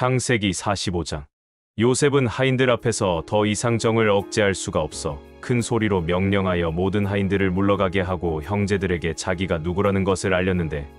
창세기 45장. 요셉은 하인들 앞에서 더 이상 정을 억제할 수가 없어 큰 소리로 명령하여 모든 하인들을 물러가게 하고 형제들에게 자기가 누구라는 것을 알렸는데,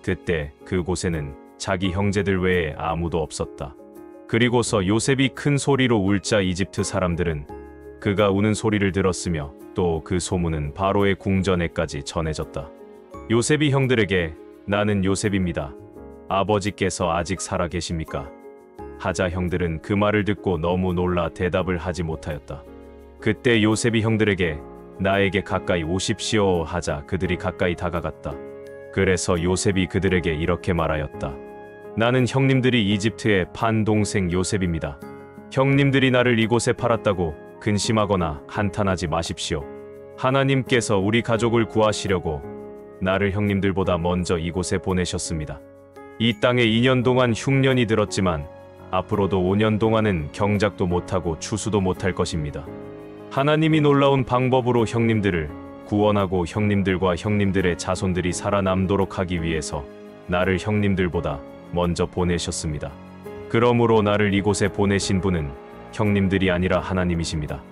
그때 그곳에는 자기 형제들 외에 아무도 없었다. 그리고서 요셉이 큰 소리로 울자 이집트 사람들은 그가 우는 소리를 들었으며 또 그 소문은 바로의 궁전에까지 전해졌다. 요셉이 형들에게 나는 요셉입니다. 아버지께서 아직 살아 계십니까? 하자 형들은 그 말을 듣고 너무 놀라 대답을 하지 못하였다. 그때 요셉이 형들에게 나에게 가까이 오십시오 하자 그들이 가까이 다가갔다. 그래서 요셉이 그들에게 이렇게 말하였다. 나는 형님들이 이집트의 판 동생 요셉입니다. 형님들이 나를 이곳에 팔았다고 근심하거나 한탄하지 마십시오. 하나님께서 우리 가족을 구하시려고 나를 형님들보다 먼저 이곳에 보내셨습니다. 이 땅에 2년 동안 흉년이 들었지만 앞으로도 5년 동안은 경작도 못하고 추수도 못할 것입니다. 하나님이 놀라운 방법으로 형님들을 구원하고 형님들과 형님들의 자손들이 살아남도록 하기 위해서 나를 형님들보다 먼저 보내셨습니다. 그러므로 나를 이곳에 보내신 분은 형님들이 아니라 하나님이십니다.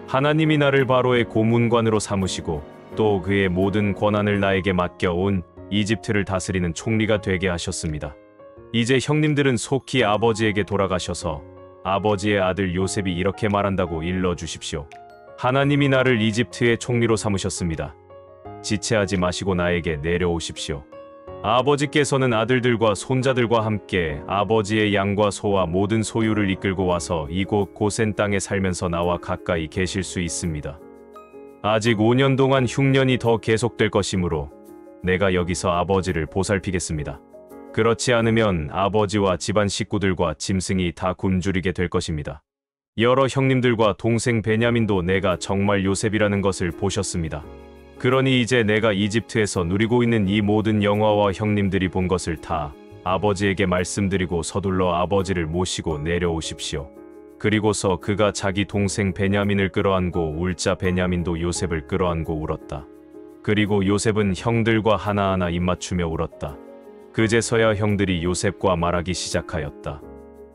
하나님이 나를 바로의 고문관으로 삼으시고 또 그의 모든 권한을 나에게 맡겨온 이집트를 다스리는 총리가 되게 하셨습니다. 이제 형님들은 속히 아버지에게 돌아가셔서 아버지의 아들 요셉이 이렇게 말한다고 일러주십시오. 하나님이 나를 이집트의 총리로 삼으셨습니다. 지체하지 마시고 나에게 내려오십시오. 아버지께서는 아들들과 손자들과 함께 아버지의 양과 소와 모든 소유를 이끌고 와서 이곳 고센 땅에 살면서 나와 가까이 계실 수 있습니다. 아직 5년 동안 흉년이 더 계속될 것이므로 내가 여기서 아버지를 보살피겠습니다. 그렇지 않으면 아버지와 집안 식구들과 짐승이 다 굶주리게 될 것입니다. 여러 형님들과 동생 베냐민도 내가 정말 요셉이라는 것을 보셨습니다. 그러니 이제 내가 이집트에서 누리고 있는 이 모든 영화와 형님들이 본 것을 다 아버지에게 말씀드리고 서둘러 아버지를 모시고 내려오십시오. 그리고서 그가 자기 동생 베냐민을 끌어안고 울자 베냐민도 요셉을 끌어안고 울었다. 그리고 요셉은 형들과 하나하나 입맞추며 울었다. 그제서야 형들이 요셉과 말하기 시작하였다.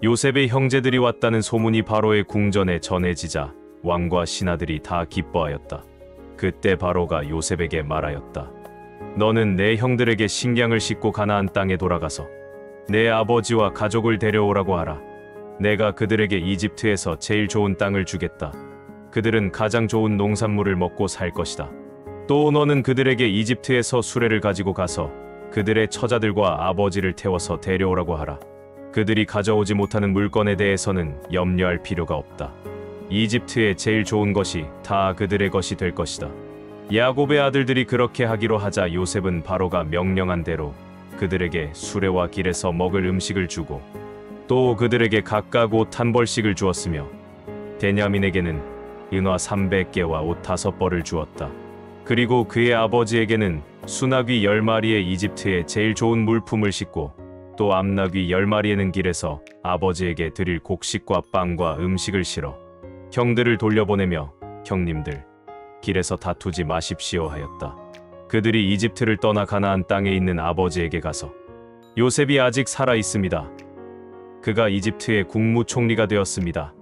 요셉의 형제들이 왔다는 소문이 바로의 궁전에 전해지자 왕과 신하들이 다 기뻐하였다. 그때 바로가 요셉에게 말하였다. 너는 내 형들에게 식량을 싣고 가나안 땅에 돌아가서 내 아버지와 가족을 데려오라고 하라. 내가 그들에게 이집트에서 제일 좋은 땅을 주겠다. 그들은 가장 좋은 농산물을 먹고 살 것이다. 또 너는 그들에게 이집트에서 수레를 가지고 가서 그들의 처자들과 아버지를 태워서 데려오라고 하라. 그들이 가져오지 못하는 물건에 대해서는 염려할 필요가 없다. 이집트의 제일 좋은 것이 다 그들의 것이 될 것이다. 야곱의 아들들이 그렇게 하기로 하자 요셉은 바로가 명령한 대로 그들에게 수레와 길에서 먹을 음식을 주고 또 그들에게 각각 옷 한 벌씩을 주었으며 베냐민에게는 은화 300개와 옷 5벌을 주었다. 그리고 그의 아버지에게는 수나귀 10마리에 이집트의 제일 좋은 물품을 싣고 또 암나귀 10마리에는 길에서 아버지에게 드릴 곡식과 빵과 음식을 실어 형들을 돌려보내며 형님들 길에서 다투지 마십시오 하였다. 그들이 이집트를 떠나 가나안 땅에 있는 아버지에게 가서 요셉이 아직 살아 있습니다. 그가 이집트의 국무총리가 되었습니다.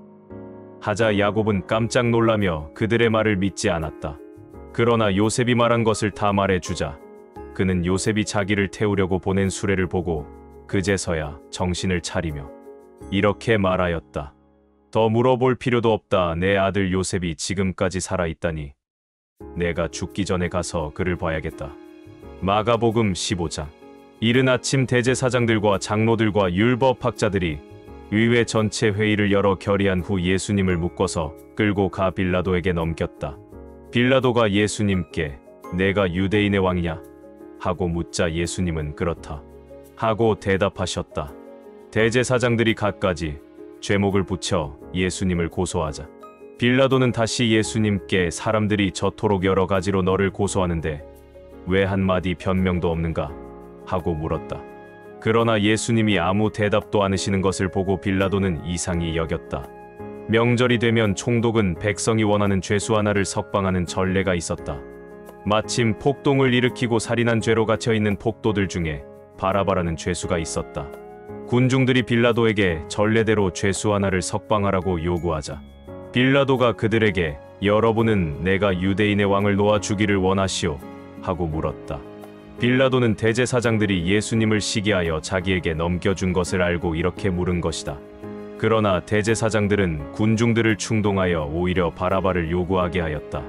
하자 야곱은 깜짝 놀라며 그들의 말을 믿지 않았다. 그러나 요셉이 말한 것을 다 말해주자 그는 요셉이 자기를 태우려고 보낸 수레를 보고 그제서야 정신을 차리며 이렇게 말하였다. 더 물어볼 필요도 없다. 내 아들 요셉이 지금까지 살아있다니 내가 죽기 전에 가서 그를 봐야겠다. 마가복음 15장. 이른 아침 대제사장들과 장로들과 율법학자들이 의회 전체 회의를 열어 결의한 후 예수님을 묶어서 끌고 가 빌라도에게 넘겼다. 빌라도가 예수님께 내가 유대인의 왕이냐? 하고 묻자 예수님은 그렇다. 하고 대답하셨다. 대제사장들이 갖가지 죄목을 붙여 예수님을 고소하자 빌라도는 다시 예수님께 사람들이 저토록 여러 가지로 너를 고소하는데 왜 한마디 변명도 없는가? 하고 물었다. 그러나 예수님이 아무 대답도 않으시는 것을 보고 빌라도는 이상히 여겼다. 명절이 되면 총독은 백성이 원하는 죄수 하나를 석방하는 전례가 있었다. 마침 폭동을 일으키고 살인한 죄로 갇혀있는 폭도들 중에 바라바라는 죄수가 있었다. 군중들이 빌라도에게 전례대로 죄수 하나를 석방하라고 요구하자 빌라도가 그들에게 여러분은 내가 유대인의 왕을 놓아 주기를 원하시오 하고 물었다. 빌라도는 대제사장들이 예수님을 시기하여 자기에게 넘겨준 것을 알고 이렇게 물은 것이다. 그러나 대제사장들은 군중들을 충동하여 오히려 바라바를 요구하게 하였다.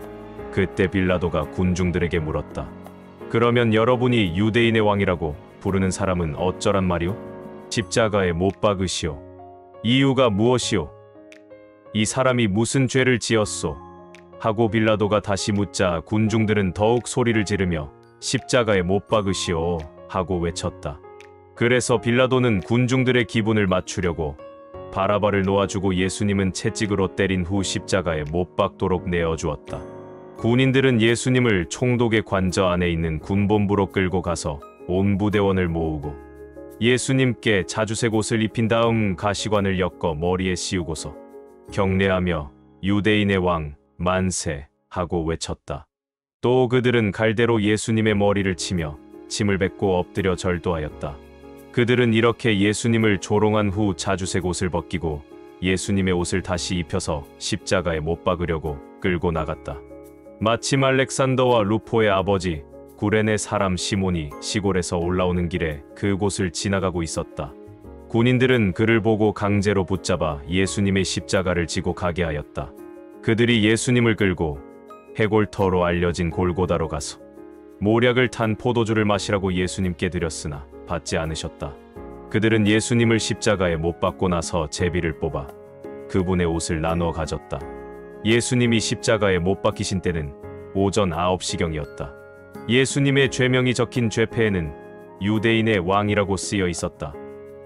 그때 빌라도가 군중들에게 물었다. 그러면 여러분이 유대인의 왕이라고 부르는 사람은 어쩌란 말이오? 십자가에 못 박으시오. 이유가 무엇이오? 이 사람이 무슨 죄를 지었소? 하고 빌라도가 다시 묻자 군중들은 더욱 소리를 지르며 십자가에 못 박으시오 하고 외쳤다. 그래서 빌라도는 군중들의 기분을 맞추려고 바라바를 놓아주고 예수님은 채찍으로 때린 후 십자가에 못 박도록 내어주었다. 군인들은 예수님을 총독의 관저 안에 있는 군본부로 끌고 가서 온 부대원을 모으고 예수님께 자주색 옷을 입힌 다음 가시관을 엮어 머리에 씌우고서 경례하며 유대인의 왕 만세 하고 외쳤다. 또 그들은 갈대로 예수님의 머리를 치며 침을 뱉고 엎드려 절도하였다. 그들은 이렇게 예수님을 조롱한 후 자주색 옷을 벗기고 예수님의 옷을 다시 입혀서 십자가에 못 박으려고 끌고 나갔다. 마침 알렉산더와 루포의 아버지 구레네 사람 시몬이 시골에서 올라오는 길에 그곳을 지나가고 있었다. 군인들은 그를 보고 강제로 붙잡아 예수님의 십자가를 지고 가게 하였다. 그들이 예수님을 끌고 해골터로 알려진 골고다로 가서 모략을 탄 포도주를 마시라고 예수님께 드렸으나 받지 않으셨다. 그들은 예수님을 십자가에 못 박고 나서 제비를 뽑아 그분의 옷을 나누어 가졌다. 예수님이 십자가에 못 박히신 때는 오전 9시경이었다. 예수님의 죄명이 적힌 죄패에는 유대인의 왕이라고 쓰여 있었다.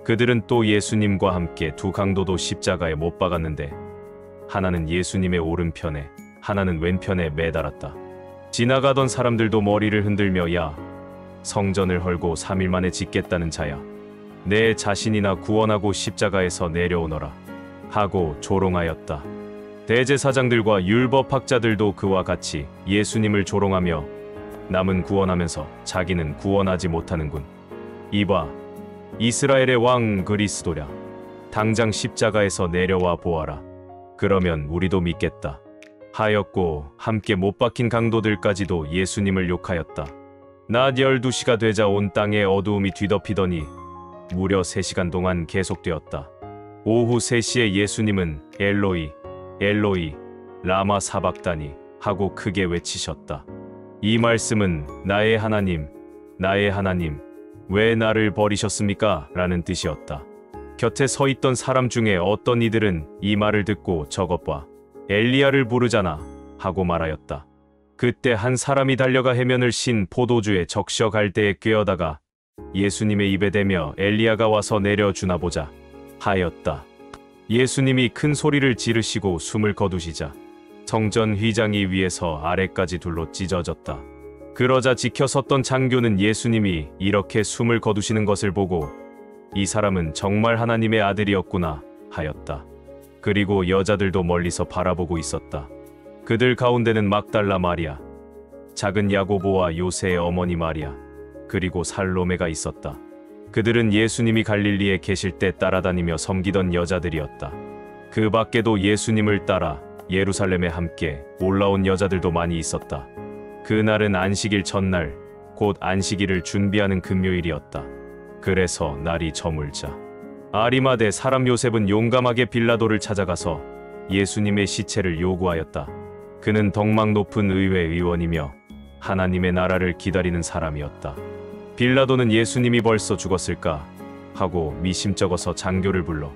그들은 또 예수님과 함께 두 강도도 십자가에 못 박았는데 하나는 예수님의 오른편에 하나는 왼편에 매달았다. 지나가던 사람들도 머리를 흔들며 야 성전을 헐고 3일 만에 짓겠다는 자야 내 자신이나 구원하고 십자가에서 내려오너라 하고 조롱하였다. 대제사장들과 율법학자들도 그와 같이 예수님을 조롱하며 남은 구원하면서 자기는 구원하지 못하는군. 이봐 이스라엘의 왕 그리스도랴 당장 십자가에서 내려와 보아라. 그러면 우리도 믿겠다 하였고 함께 못 박힌 강도들까지도 예수님을 욕하였다. 낮 12시가 되자 온 땅에 어두움이 뒤덮이더니 무려 3시간 동안 계속되었다. 오후 3시에 예수님은 엘로이 엘로이 라마 사박다니 하고 크게 외치셨다. 이 말씀은 나의 하나님 나의 하나님 왜 나를 버리셨습니까? 라는 뜻이었다. 곁에 서 있던 사람 중에 어떤 이들은 이 말을 듣고 저것 봐 엘리야를 부르잖아 하고 말하였다. 그때 한 사람이 달려가 해면을 신 포도주에 적셔 갈대에 꿰어다가 예수님의 입에 대며 엘리야가 와서 내려주나 보자 하였다. 예수님이 큰 소리를 지르시고 숨을 거두시자 성전 휘장이 위에서 아래까지 둘로 찢어졌다. 그러자 지켜섰던 장교는 예수님이 이렇게 숨을 거두시는 것을 보고 이 사람은 정말 하나님의 아들이었구나 하였다. 그리고 여자들도 멀리서 바라보고 있었다. 그들 가운데는 막달라 마리아, 작은 야고보와 요새의 어머니 마리아, 그리고 살로메가 있었다. 그들은 예수님이 갈릴리에 계실 때 따라다니며 섬기던 여자들이었다. 그 밖에도 예수님을 따라 예루살렘에 함께 올라온 여자들도 많이 있었다. 그날은 안식일 전날, 곧 안식일을 준비하는 금요일이었다. 그래서 날이 저물자 아리마대 사람 요셉은 용감하게 빌라도를 찾아가서 예수님의 시체를 요구하였다. 그는 덕망 높은 의회 의원이며 하나님의 나라를 기다리는 사람이었다. 빌라도는 예수님이 벌써 죽었을까 하고 미심쩍어서 장교를 불러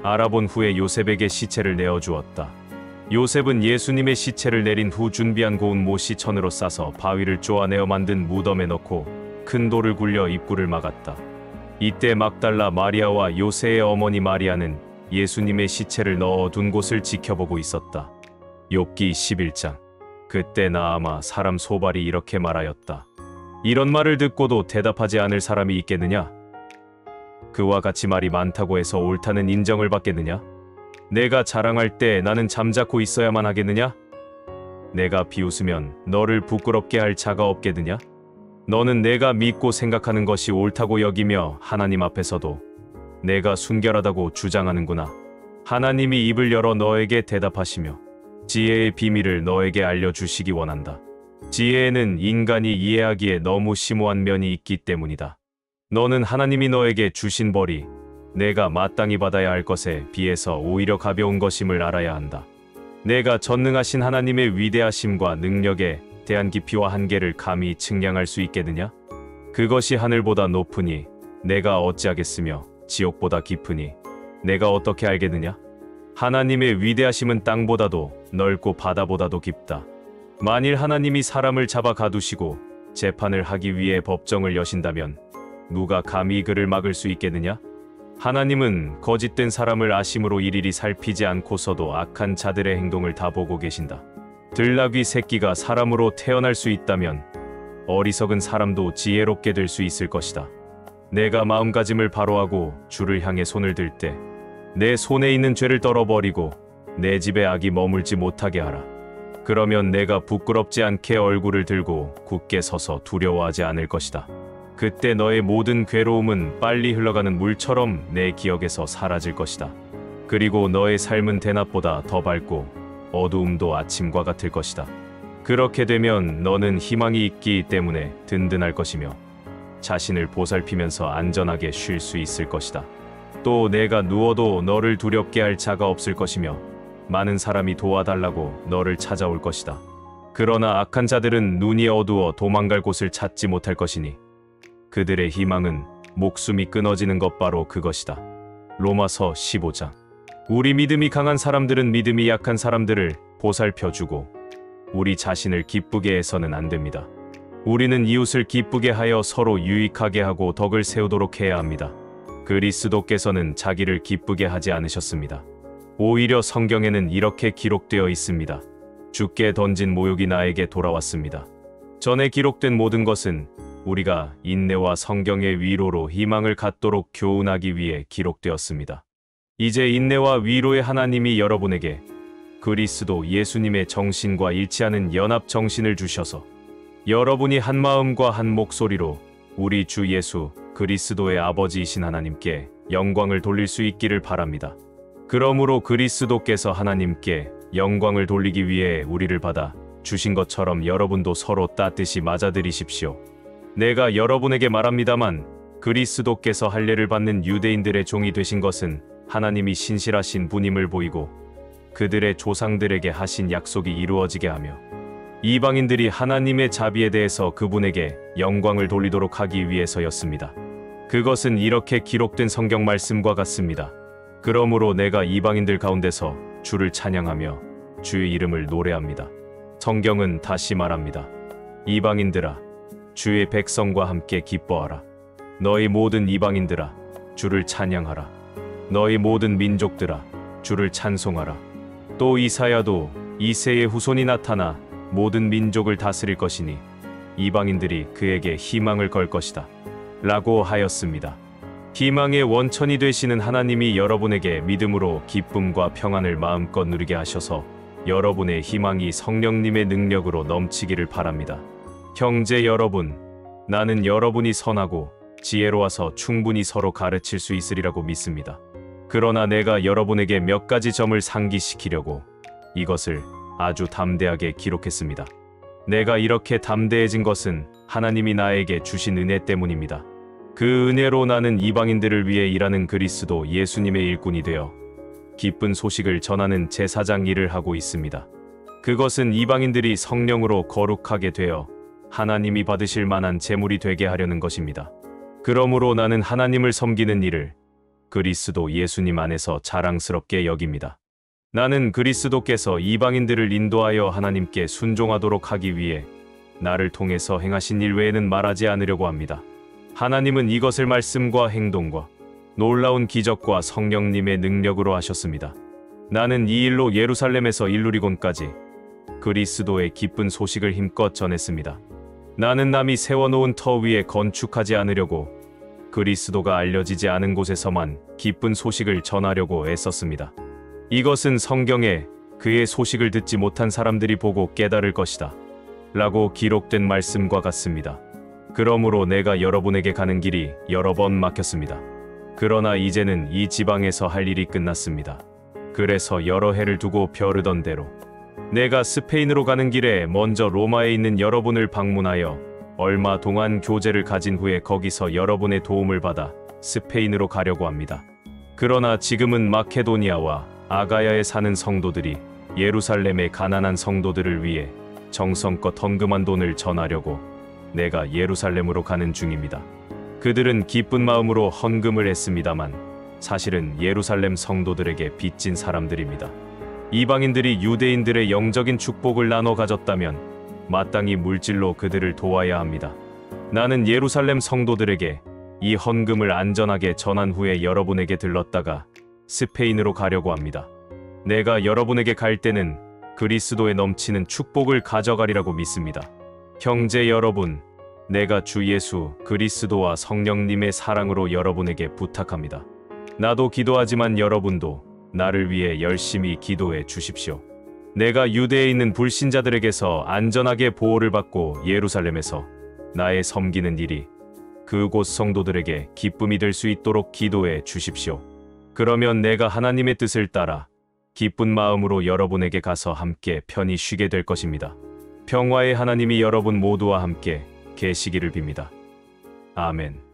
알아본 후에 요셉에게 시체를 내어주었다. 요셉은 예수님의 시체를 내린 후 준비한 고운 모시천으로 싸서 바위를 쪼아내어 만든 무덤에 넣고 큰 돌을 굴려 입구를 막았다. 이때 막달라 마리아와 요새의 어머니 마리아는 예수님의 시체를 넣어둔 곳을 지켜보고 있었다. 욥기 11장. 그때 나아마 사람 소발이 이렇게 말하였다. 이런 말을 듣고도 대답하지 않을 사람이 있겠느냐? 그와 같이 말이 많다고 해서 옳다는 인정을 받겠느냐? 내가 자랑할 때 나는 잠자코 있어야만 하겠느냐? 내가 비웃으면 너를 부끄럽게 할 자가 없겠느냐? 너는 내가 믿고 생각하는 것이 옳다고 여기며 하나님 앞에서도 내가 순결하다고 주장하는구나. 하나님이 입을 열어 너에게 대답하시며 지혜의 비밀을 너에게 알려주시기 원한다. 지혜에는 인간이 이해하기에 너무 심오한 면이 있기 때문이다. 너는 하나님이 너에게 주신 벌이 내가 마땅히 받아야 할 것에 비해서 오히려 가벼운 것임을 알아야 한다. 내가 전능하신 하나님의 위대하심과 능력에 대한 깊이와 한계를 감히 측량할 수 있겠느냐? 그것이 하늘보다 높으니 내가 어찌하겠으며 지옥보다 깊으니 내가 어떻게 알겠느냐? 하나님의 위대하심은 땅보다도 넓고 바다보다도 깊다. 만일 하나님이 사람을 잡아 가두시고 재판을 하기 위해 법정을 여신다면 누가 감히 그를 막을 수 있겠느냐? 하나님은 거짓된 사람을 아심으로 일일이 살피지 않고서도 악한 자들의 행동을 다 보고 계신다. 들나귀 새끼가 사람으로 태어날 수 있다면 어리석은 사람도 지혜롭게 될 수 있을 것이다. 내가 마음가짐을 바로하고 주를 향해 손을 들 때 내 손에 있는 죄를 떨어버리고 내 집에 악이 머물지 못하게 하라. 그러면 내가 부끄럽지 않게 얼굴을 들고 굳게 서서 두려워하지 않을 것이다. 그때 너의 모든 괴로움은 빨리 흘러가는 물처럼 내 기억에서 사라질 것이다. 그리고 너의 삶은 대낮보다 더 밝고 어두움도 아침과 같을 것이다. 그렇게 되면 너는 희망이 있기 때문에 든든할 것이며 자신을 보살피면서 안전하게 쉴 수 있을 것이다. 또 내가 누워도 너를 두렵게 할 자가 없을 것이며 많은 사람이 도와달라고 너를 찾아올 것이다. 그러나 악한 자들은 눈이 어두워 도망갈 곳을 찾지 못할 것이니 그들의 희망은 목숨이 끊어지는 것 바로 그것이다. 로마서 15장. 우리 믿음이 강한 사람들은 믿음이 약한 사람들을 보살펴주고 우리 자신을 기쁘게 해서는 안 됩니다. 우리는 이웃을 기쁘게 하여 서로 유익하게 하고 덕을 세우도록 해야 합니다. 그리스도께서는 자기를 기쁘게 하지 않으셨습니다. 오히려 성경에는 이렇게 기록되어 있습니다. 주께 던진 모욕이 나에게 돌아왔습니다. 전에 기록된 모든 것은 우리가 인내와 성경의 위로로 희망을 갖도록 교훈하기 위해 기록되었습니다. 이제 인내와 위로의 하나님이 여러분에게 그리스도 예수님의 정신과 일치하는 연합 정신을 주셔서 여러분이 한 마음과 한 목소리로 우리 주 예수 그리스도의 아버지이신 하나님께 영광을 돌릴 수 있기를 바랍니다. 그러므로 그리스도께서 하나님께 영광을 돌리기 위해 우리를 받아 주신 것처럼 여러분도 서로 따뜻이 맞아들이십시오. 내가 여러분에게 말합니다만 그리스도께서 할례를 받는 유대인들의 종이 되신 것은 하나님이 신실하신 분임을 보이고 그들의 조상들에게 하신 약속이 이루어지게 하며 이방인들이 하나님의 자비에 대해서 그분에게 영광을 돌리도록 하기 위해서였습니다. 그것은 이렇게 기록된 성경 말씀과 같습니다. 그러므로 내가 이방인들 가운데서 주를 찬양하며 주의 이름을 노래합니다. 성경은 다시 말합니다. 이방인들아, 주의 백성과 함께 기뻐하라. 너희 모든 이방인들아, 주를 찬양하라. 너희 모든 민족들아, 주를 찬송하라. 또 이사야도 이새의 후손이 나타나 모든 민족을 다스릴 것이니 이방인들이 그에게 희망을 걸 것이다. 라고 하였습니다. 희망의 원천이 되시는 하나님이 여러분에게 믿음으로 기쁨과 평안을 마음껏 누리게 하셔서 여러분의 희망이 성령님의 능력으로 넘치기를 바랍니다. 형제 여러분, 나는 여러분이 선하고 지혜로워서 충분히 서로 가르칠 수 있으리라고 믿습니다. 그러나 내가 여러분에게 몇 가지 점을 상기시키려고 이것을 아주 담대하게 기록했습니다. 내가 이렇게 담대해진 것은 하나님이 나에게 주신 은혜 때문입니다. 그 은혜로 나는 이방인들을 위해 일하는 그리스도 예수님의 일꾼이 되어 기쁜 소식을 전하는 제사장 일을 하고 있습니다. 그것은 이방인들이 성령으로 거룩하게 되어 하나님이 받으실 만한 제물이 되게 하려는 것입니다. 그러므로 나는 하나님을 섬기는 일을 그리스도 예수님 안에서 자랑스럽게 여깁니다. 나는 그리스도께서 이방인들을 인도하여 하나님께 순종하도록 하기 위해 나를 통해서 행하신 일 외에는 말하지 않으려고 합니다. 하나님은 이것을 말씀과 행동과 놀라운 기적과 성령님의 능력으로 하셨습니다. 나는 이 일로 예루살렘에서 일루리곤까지 그리스도의 기쁜 소식을 힘껏 전했습니다. 나는 남이 세워놓은 터 위에 건축하지 않으려고 그리스도가 알려지지 않은 곳에서만 기쁜 소식을 전하려고 애썼습니다. 이것은 성경에 그의 소식을 듣지 못한 사람들이 보고 깨달을 것이다 라고 기록된 말씀과 같습니다. 그러므로 내가 여러분에게 가는 길이 여러 번 막혔습니다. 그러나 이제는 이 지방에서 할 일이 끝났습니다. 그래서 여러 해를 두고 벼르던 대로 내가 스페인으로 가는 길에 먼저 로마에 있는 여러분을 방문하여 얼마 동안 교제를 가진 후에 거기서 여러분의 도움을 받아 스페인으로 가려고 합니다. 그러나 지금은 마케도니아와 아가야에 사는 성도들이 예루살렘의 가난한 성도들을 위해 정성껏 헌금한 돈을 전하려고 내가 예루살렘으로 가는 중입니다. 그들은 기쁜 마음으로 헌금을 했습니다만 사실은 예루살렘 성도들에게 빚진 사람들입니다. 이방인들이 유대인들의 영적인 축복을 나눠 가졌다면 마땅히 물질로 그들을 도와야 합니다. 나는 예루살렘 성도들에게 이 헌금을 안전하게 전한 후에 여러분에게 들렀다가 스페인으로 가려고 합니다. 내가 여러분에게 갈 때는 그리스도의 넘치는 축복을 가져가리라고 믿습니다. 형제 여러분, 내가 주 예수 그리스도와 성령님의 사랑으로 여러분에게 부탁합니다. 나도 기도하지만 여러분도 나를 위해 열심히 기도해 주십시오. 내가 유대에 있는 불신자들에게서 안전하게 보호를 받고 예루살렘에서 나의 섬기는 일이 그곳 성도들에게 기쁨이 될 수 있도록 기도해 주십시오. 그러면 내가 하나님의 뜻을 따라 기쁜 마음으로 여러분에게 가서 함께 편히 쉬게 될 것입니다. 평화의 하나님이 여러분 모두와 함께 계시기를 빕니다. 아멘.